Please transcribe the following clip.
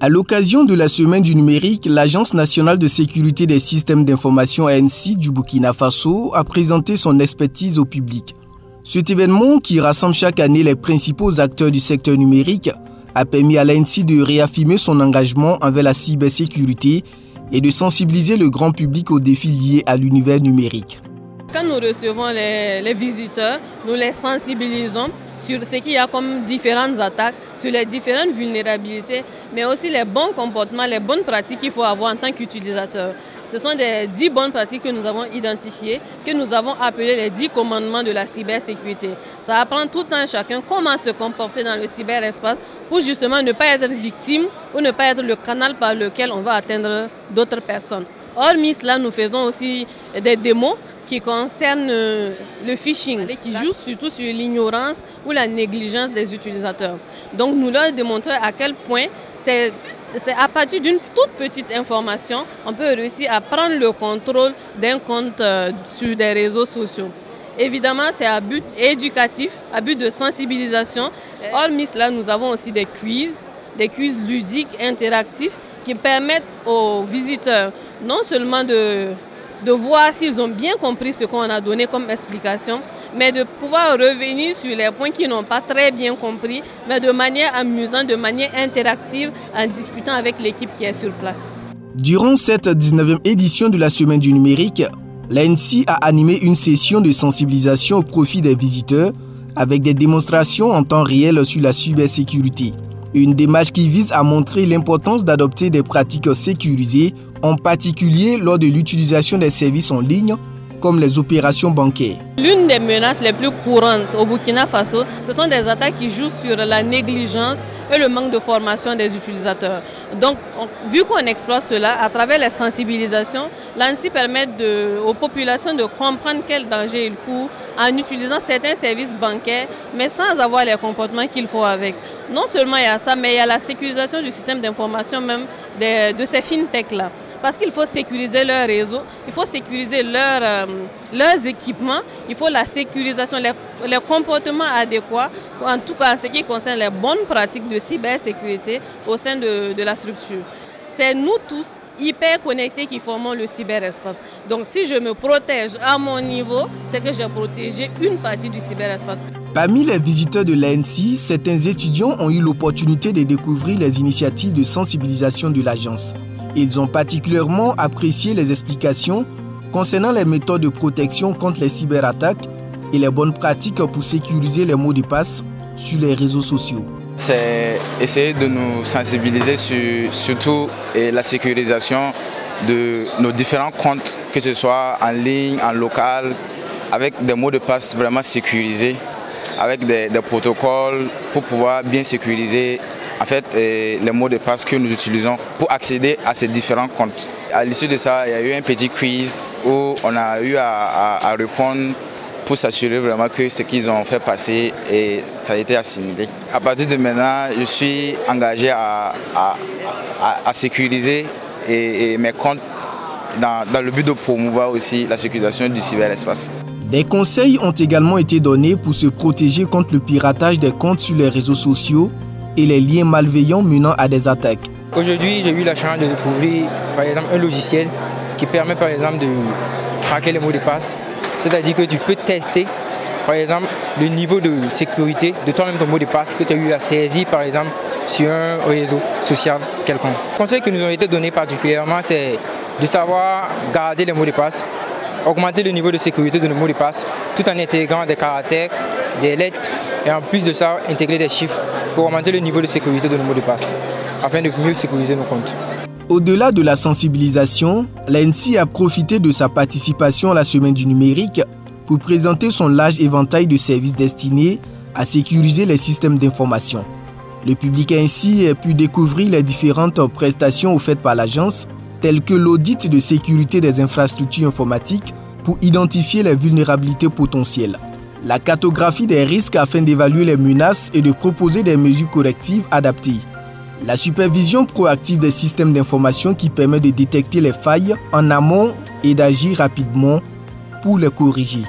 À l'occasion de la semaine du numérique, l'Agence nationale de sécurité des systèmes d'information ANSSI du Burkina Faso a présenté son expertise au public. Cet événement, qui rassemble chaque année les principaux acteurs du secteur numérique, a permis à l'ANSSI de réaffirmer son engagement envers la cybersécurité et de sensibiliser le grand public aux défis liés à l'univers numérique. Quand nous recevons les visiteurs, nous les sensibilisons sur ce qu'il y a comme différentes attaques, sur les différentes vulnérabilités, mais aussi les bons comportements, les bonnes pratiques qu'il faut avoir en tant qu'utilisateur. Ce sont des 10 bonnes pratiques que nous avons identifiées, que nous avons appelées les 10 commandements de la cybersécurité. Ça apprend tout un chacun comment se comporter dans le cyberespace pour justement ne pas être victime ou ne pas être le canal par lequel on va atteindre d'autres personnes. Hormis cela, nous faisons aussi des démos qui concernent le phishing, qui joue surtout sur l'ignorance ou la négligence des utilisateurs. Donc nous leur démontrons à quel point c'est à partir d'une toute petite information, on peut réussir à prendre le contrôle d'un compte sur des réseaux sociaux. Évidemment, c'est à but éducatif, à but de sensibilisation. Hormis cela, nous avons aussi des quiz ludiques, interactifs, qui permettent aux visiteurs non seulement de voir s'ils ont bien compris ce qu'on a donné comme explication, mais de pouvoir revenir sur les points qu'ils n'ont pas très bien compris, mais de manière amusante, de manière interactive, en discutant avec l'équipe qui est sur place. Durant cette 19e édition de la Semaine du numérique, l'ANSSI a animé une session de sensibilisation au profit des visiteurs avec des démonstrations en temps réel sur la cybersécurité. Une démarche qui vise à montrer l'importance d'adopter des pratiques sécurisées, en particulier lors de l'utilisation des services en ligne, comme les opérations bancaires. L'une des menaces les plus courantes au Burkina Faso, ce sont des attaques qui jouent sur la négligence et le manque de formation des utilisateurs. Donc, vu qu'on explore cela, à travers les sensibilisations, l'ANSSI permet aux populations de comprendre quel danger ils courent en utilisant certains services bancaires, mais sans avoir les comportements qu'il faut avec. Non seulement il y a ça, mais il y a la sécurisation du système d'information même de ces fintechs-là. Parce qu'il faut sécuriser leur réseau, il faut sécuriser leurs équipements, il faut la sécurisation, les comportements adéquats, en tout cas en ce qui concerne les bonnes pratiques de cybersécurité au sein de la structure. C'est nous tous hyper connectés qui formons le cyberespace. Donc si je me protège à mon niveau, c'est que j'ai protégé une partie du cyberespace. Parmi les visiteurs de l'ANSSI, certains étudiants ont eu l'opportunité de découvrir les initiatives de sensibilisation de l'agence. Ils ont particulièrement apprécié les explications concernant les méthodes de protection contre les cyberattaques et les bonnes pratiques pour sécuriser les mots de passe sur les réseaux sociaux. C'est essayer de nous sensibiliser sur surtout la sécurisation de nos différents comptes, que ce soit en ligne, en local, avec des mots de passe vraiment sécurisés, avec des protocoles pour pouvoir bien sécuriser en fait les mots de passe que nous utilisons pour accéder à ces différents comptes. À l'issue de ça, il y a eu un petit quiz où on a eu à répondre pour s'assurer vraiment que ce qu'ils ont fait passer et ça a été assimilé. À partir de maintenant, je suis engagé à sécuriser mes comptes dans le but de promouvoir aussi la sécurisation du cyberespace. Des conseils ont également été donnés pour se protéger contre le piratage des comptes sur les réseaux sociaux et les liens malveillants menant à des attaques. Aujourd'hui, j'ai eu la chance de découvrir par exemple un logiciel qui permet par exemple de craquer les mots de passe. C'est-à-dire que tu peux tester par exemple le niveau de sécurité de toi-même ton mot de passe que tu as eu à saisir par exemple sur un réseau social quelconque. Le conseil qui nous ont été donné particulièrement, c'est de savoir garder les mots de passe, augmenter le niveau de sécurité de nos mots de passe tout en intégrant des caractères, des lettres et en plus de ça intégrer des chiffres pour augmenter le niveau de sécurité de nos mots de passe afin de mieux sécuriser nos comptes. Au-delà de la sensibilisation, l'ANSSI a profité de sa participation à la Semaine du numérique pour présenter son large éventail de services destinés à sécuriser les systèmes d'information. Le public a ainsi pu découvrir les différentes prestations offertes par l'agence, telles que l'audit de sécurité des infrastructures informatiques pour identifier les vulnérabilités potentielles, la cartographie des risques afin d'évaluer les menaces et de proposer des mesures correctives adaptées, la supervision proactive des systèmes d'information qui permet de détecter les failles en amont et d'agir rapidement pour les corriger.